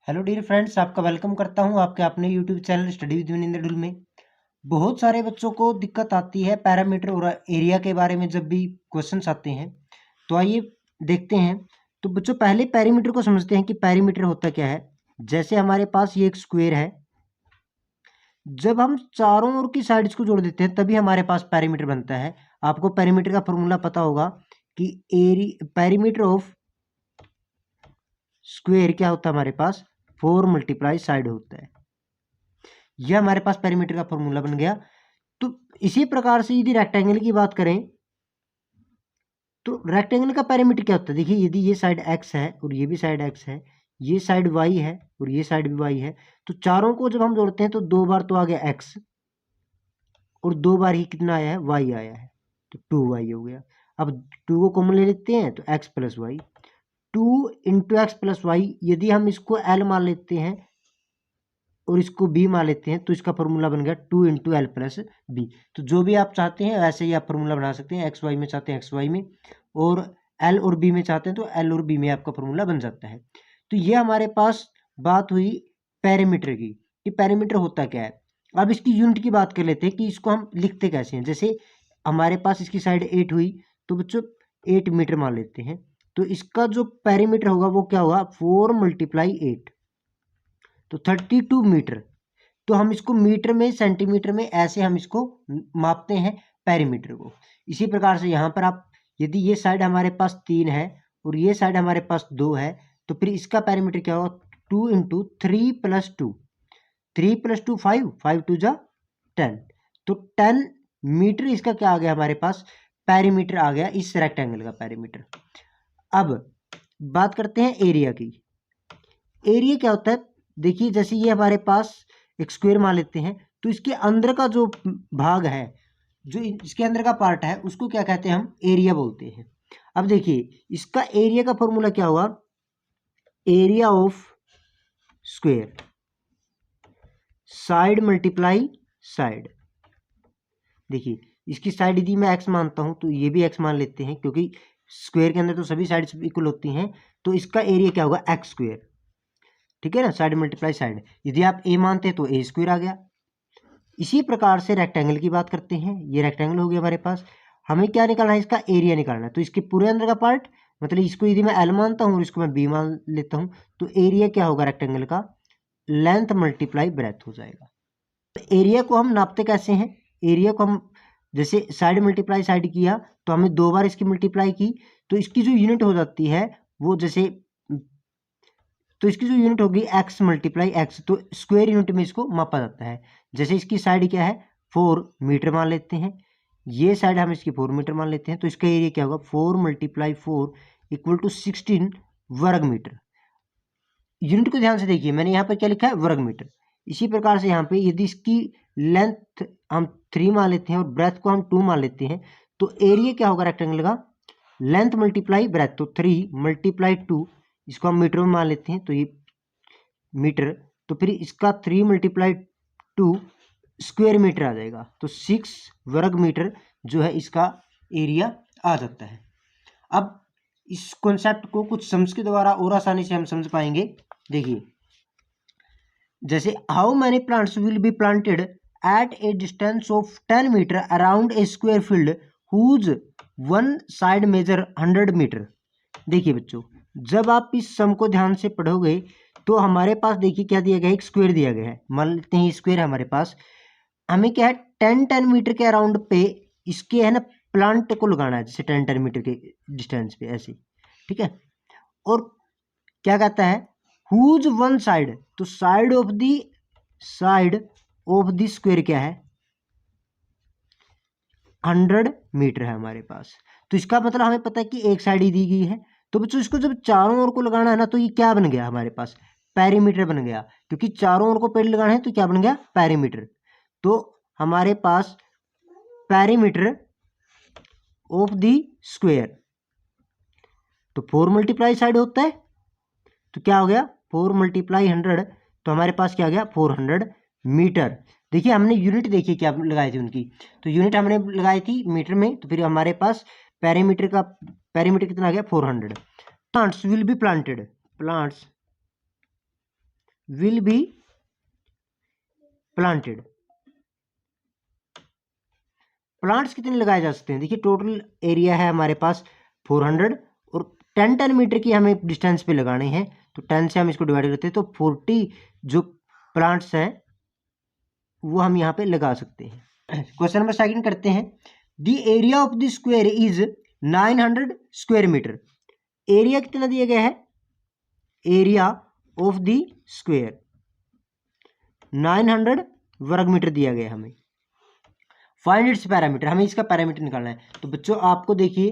Hello dear friends, आपका welcome करता हूं आपके अपने यूट्यूब चैनल स्टडी विद विनिंदर डुल में। बहुत सारे बच्चों को दिक्कत आती है पैरामीटर और एरिया के बारे में जब भी क्वेश्चंस आते हैं। तो आइए देखते हैं। तो बच्चों पहले पैरामीटर को समझते हैं कि पैरामीटर होता क्या है। जैसे हमारे पास ये एक स्क्वायर है, जब हम चारों ओर की साइड्स को जोड़ देते हैं तभी हमारे पास पैरामीटर बनता है। आपको पैरामीटर का फॉर्मूला पता होगा कि पैरामीटर ऑफ स्क्वायर क्या होता है हमारे पास, 4 मल्टीप्लाई साइड होता है। यह हमारे पास पेरीमीटर का फॉर्मूला बन गया। तो इसी प्रकार से यदि रेक्टेंगल की बात करें तो रेक्टेंगल का पेरीमीटर क्या होता है। देखिए, यदि ये साइड x है और ये भी साइड x है, ये साइड y है और ये साइड भी y है, तो चारों को जब हम जोड़ते हैं तो दो बार तो आ गया x और दो बार ही कितना आया है, y आया है, तो 2y हो गया। अब 2 को कॉमन ले लेते हैं तो x plus y, 2 into x plus y. यदि हम इसको l मान लेते हैं और इसको b मान लेते हैं तो इसका फॉर्मूला बन गया 2 इंटू एल प्लस बी। तो जो भी आप चाहते हैं वैसे ही आप फॉर्मूला बना सकते हैं। एक्स वाई में चाहते हैं एक्स वाई में, और एल और बी में चाहते हैं तो एल और बी में आपका फॉर्मूला बन जाता है। तो ये हमारे पास बात हुई पैरामीटर की कि पैरामीटर होता क्या है। अब इसकी यूनिट की बात कर लेते हैं कि इसको हम लिखते कैसे हैं। जैसे हमारे पास इसकी साइड 8 हुई तो बच्चों 8 मीटर मान लेते हैं, तो इसका जो पैरामीटर होगा वो क्या होगा, 4 मल्टीप्लाई 8, तो 32 मीटर। तो हम इसको मीटर में, सेंटीमीटर में, ऐसे हम इसको मापते हैं पेरीमीटर को। इसी प्रकार से यहाँ पर आप, यदि ये साइड हमारे पास 3 है और ये साइड हमारे पास 2 है, तो फिर इसका पेरीमीटर क्या होगा, 2 इंटू 3 प्लस 2, 3 प्लस 2 5, 5 टू जा 10, तो 10 मीटर इसका क्या आ गया हमारे पास, पेरीमीटर आ गया इस रेक्टेंगल का पेरीमीटर। अब बात करते हैं एरिया की। एरिया क्या होता है, देखिए जैसे ये हमारे पास एक स्क्वायर मान लेते हैं, तो इसके अंदर का जो भाग है, जो इसके अंदर का पार्ट है, उसको क्या कहते हैं, हम एरिया बोलते हैं। अब देखिए इसका एरिया का फॉर्मूला क्या हुआ, area of square side multiply side. देखिए इसकी साइड यदि मैं एक्स मानता हूं तो ये भी एक्स मान लेते हैं, क्योंकि स्क्वायर के अंदर तो सभी साइड्स इक्वल होती हैं। तो इसका एरिया क्या होगा, एक्स स्क्वायर, ठीक है ना, साइड मल्टीप्लाई साइड। यदि आप ए मानते हैं तो ए स्क्वायर आ गया। इसी प्रकार से रेक्टेंगल की बात करते हैं। ये रेक्टेंगल हो गया हमारे पास, हमें क्या निकालना है, इसका एरिया निकालना है। तो इसके पूरे अंदर का पार्ट, मतलब इसको यदि मैं एल मानता हूँ और इसको मैं बी मान लेता हूँ, तो एरिया क्या होगा रेक्टेंगल का, लेंथ मल्टीप्लाई ब्रेथ हो जाएगा। तो एरिया को हम नापते कैसे हैं, एरिया को हम जैसे साइड मल्टीप्लाई साइड किया तो हमने दो बार इसकी मल्टीप्लाई की, तो इसकी जो यूनिट हो जाती है वो जैसे, तो इसकी जो यूनिट होगी एक्स मल्टीप्लाई एक्स, तो स्क्वायर यूनिट में इसको मापा जाता है। जैसे इसकी साइड क्या है, 4 मीटर मान लेते हैं, ये साइड हम इसकी 4 मीटर मान लेते हैं, तो इसका एरिया क्या होगा, 4 मल्टीप्लाई 4 इक्वल टू 16 वर्ग मीटर। यूनिट को ध्यान से देखिए, मैंने यहाँ पर क्या लिखा है, वर्ग मीटर। इसी प्रकार से यहाँ पे यदि इसकी लेंथ हम 3 मान लेते हैं और ब्रेथ को हम 2 मान लेते हैं, तो एरिया क्या होगा रेक्टेंगल का, लेंथ मल्टीप्लाई ब्रेथ, तो 3 मल्टीप्लाई 2, इसको हम मीटर में मान लेते हैं तो ये मीटर, तो फिर इसका 3 मल्टीप्लाई 2 स्क्वायर मीटर आ जाएगा, तो 6 वर्ग मीटर जो है इसका एरिया आ जाता है। अब इस कॉन्सेप्ट को कुछ समझ के द्वारा और आसानी से हम समझ पाएंगे। देखिए जैसे how many plants will be planted at a distance of 10 metre around a square field whose one side measure 100 metre. देखिए बच्चों, जब आप इस सम को ध्यान से पढ़ोगे तो हमारे पास देखिए क्या दिया गया है, एक स्क्वायर दिया गया है, मान लेते हैं स्क्वायर है हमारे पास। हमें क्या है, 10 मीटर के अराउंड पे इसके है ना प्लांट को लगाना है, जैसे 10 मीटर के डिस्टेंस पे ऐसे, ठीक है। और क्या कहता है, हुज वन साइड, तो साइड ऑफ द स्क्वायर क्या है, 100 मीटर है हमारे पास। तो इसका मतलब हमें पता है कि एक साइड ही दी गई है। तो बच्चों इसको जब चारों ओर को लगाना है ना, तो ये क्या बन गया हमारे पास, पेरीमीटर बन गया, क्योंकि चारों ओर को पेड़ लगाना है तो क्या बन गया, पेरीमीटर। तो हमारे पास पेरीमीटर ऑफ द स्क्वायर, तो 4 मल्टीप्लाई साइड होता है, तो क्या हो गया 4 मल्टीप्लाई 100, तो हमारे पास क्या आ गया 400 मीटर। देखिए हमने यूनिट देखिए क्या लगाई थी उनकी, तो यूनिट हमने लगाई थी मीटर में, तो फिर हमारे पास पेरीमीटर कितना आ गया 400। Plants will be planted, plants will be planted. Plants कितने लगाए जा सकते हैं? देखिए टोटल एरिया है हमारे पास 400 और 10 मीटर की हमें डिस्टेंस पे लगाने हैं, तो 10 से हम इसको डिवाइड करते हैं तो 40 जो प्लांट्स हैं वो हम यहाँ पे लगा सकते हैं। क्वेश्चन नंबर सेकंड करते हैं। The area of the square is 900 square metre. Area कितना दिया गया है? एरिया ऑफ द स्क्वायर 900 वर्ग मीटर दिया गया हमें। फाइंड इट्स पैरामीटर, हमें इसका पैरामीटर निकालना है। तो बच्चों आपको देखिए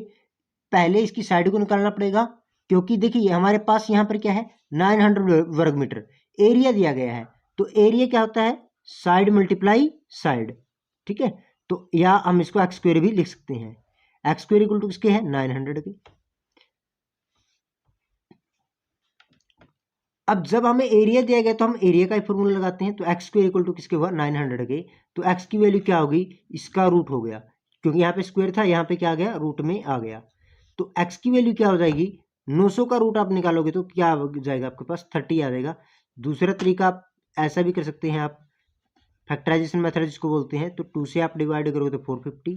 पहले इसकी साइड को निकालना पड़ेगा, क्योंकि देखिए हमारे पास यहाँ पर क्या है 900 वर्ग मीटर एरिया दिया गया है। तो एरिया क्या होता है? साइड मल्टीप्लाई साइड, ठीक है। तो या हम इसको एक्स स्क्वायर भी लिख सकते हैं। एक्स स्क्वायर इक्वल टू किसके है? 900 के। अब जब हमें एरिया दिया गया तो हम एरिया का ही फॉर्मूला लगाते हैं। तो एक्स स्क्वायर इक्वल टू किसके हुआ? 900 के। तो एक्स की वैल्यू क्या होगी? इसका रूट हो गया, क्योंकि यहाँ पे स्क्वायर था, यहाँ पे क्या आ गया? रूट में आ गया। तो एक्स की वैल्यू क्या हो जाएगी? 900 का रूट आप निकालोगे तो क्या आ जाएगा आपके पास? 30 आ जाएगा। दूसरा तरीका आप ऐसा भी कर सकते हैं, आप फैक्टराइजेशन मेथड जिसको बोलते हैं। तो 2 से आप डिवाइड करोगे तो 450,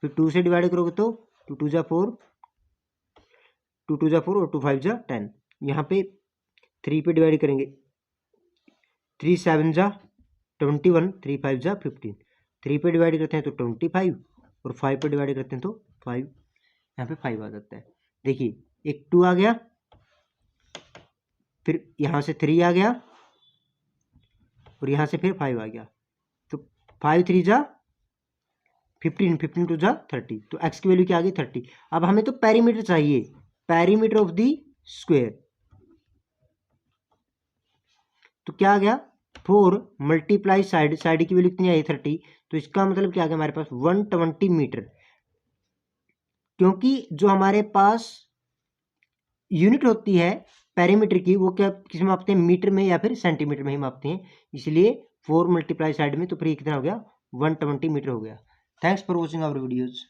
फिर 2 से डिवाइड करोगे तो 2 2 जा 4, 2 2 जा 4 और 2 5 जा 10। यहाँ पे 3 पे डिवाइड करेंगे, 3 7 जा 21, 3 5 जा 15। 3 पे डिवाइड करते हैं तो 25 और 5 पे डिवाइड करते हैं तो 5, यहाँ पे 5 आ जाता है। देखिए एक 2 आ गया, फिर यहाँ से 3 आ गया और यहाँ से फिर 5 आ गया। तो 5 3 जा 15, 15 2 जा 30। तो एक्स की वैल्यू क्या आ गई? 30। अब हमें तो पेरीमीटर चाहिए, पेरीमीटर ऑफ द स्क्वायर। तो क्या आ गया? 4 मल्टीप्लाई साइड, साइड की वैल्यू कितनी आई? 30। तो इसका मतलब क्या आ गया हमारे पास? 120 मीटर। क्योंकि जो हमारे पास यूनिट होती है पेरीमीटर की, वो क्या किस में मापते हैं? मीटर में या फिर सेंटीमीटर में ही मापते हैं। इसलिए 4 मल्टीप्लाई साइड में, तो फिर कितना हो गया? 120 मीटर हो गया। Thanks for watching our videos.